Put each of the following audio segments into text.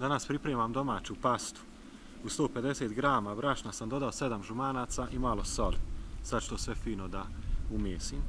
Danas pripremam domaću pastu. U 150 grama brašna sam dodao 7 žumanaca i malo soli. Sad ću to sve fino da umijesim.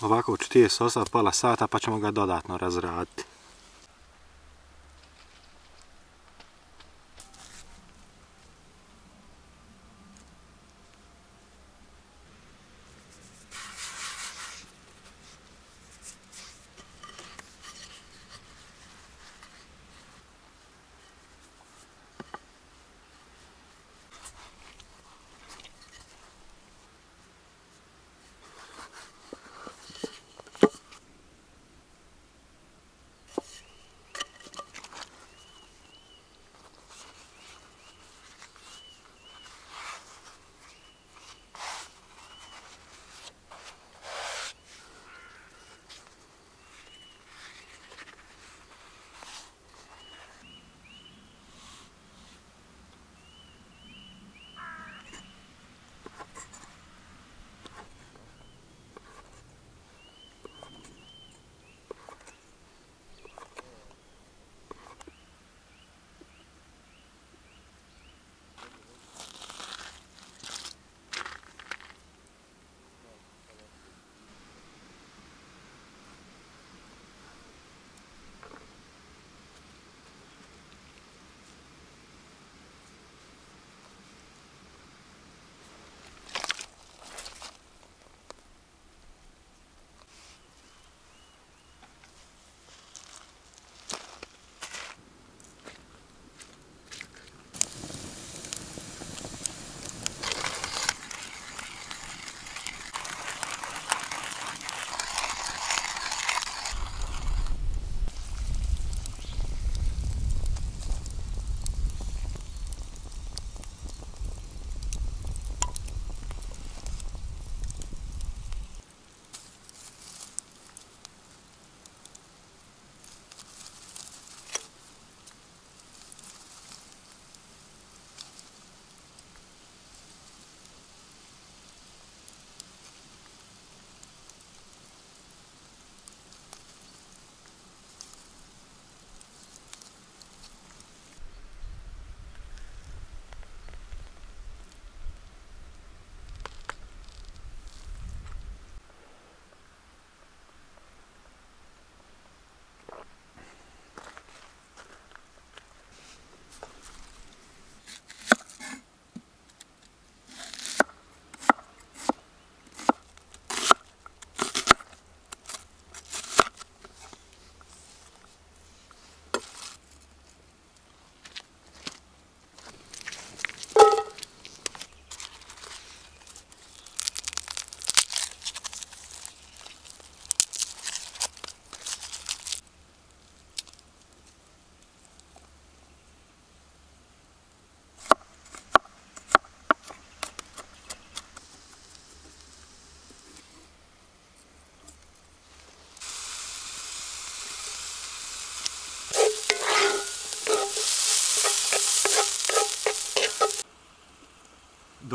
Ovako ću tijest ostaviti pola sata pa ćemo ga dodatno razraditi.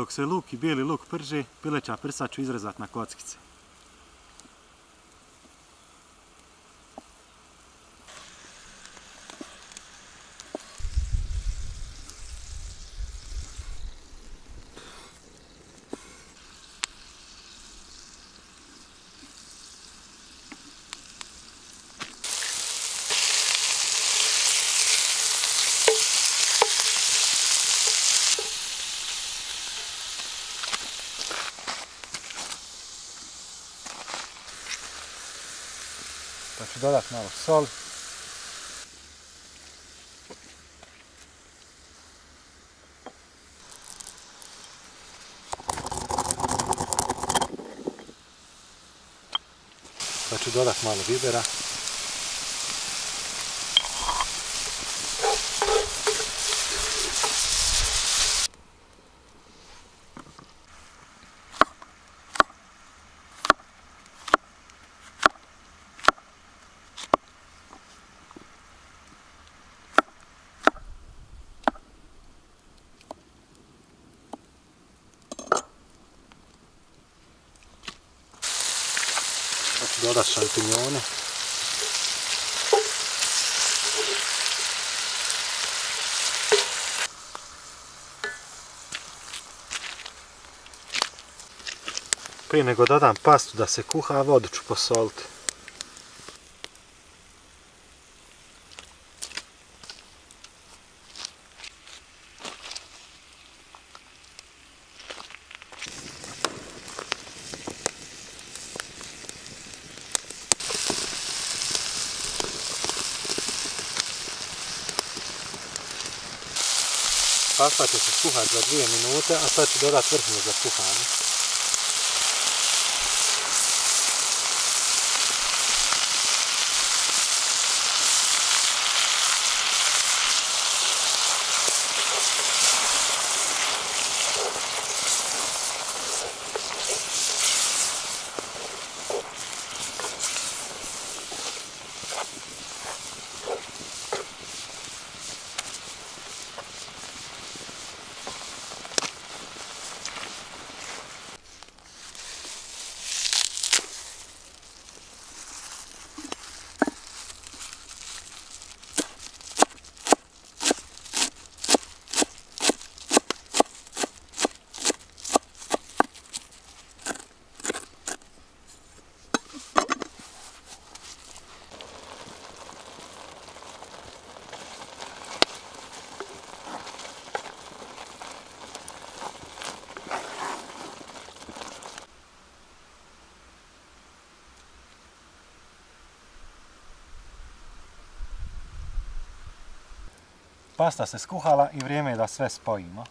Dok se luk i bijeli luk prže, pileća prsa ću izrezati na kockice. Pa ću dodati malo sol. Pa ću dodati malo bibera. Pa ću dodati šampinjone. Prije nego dodam pastu da se kuha, vodu ću posoliti. Pasta će se skuhati za 2 minute, a sad ću dodati vrhnje za kuhanje. Pasta se skuhala i vrijeme je da sve spojimo.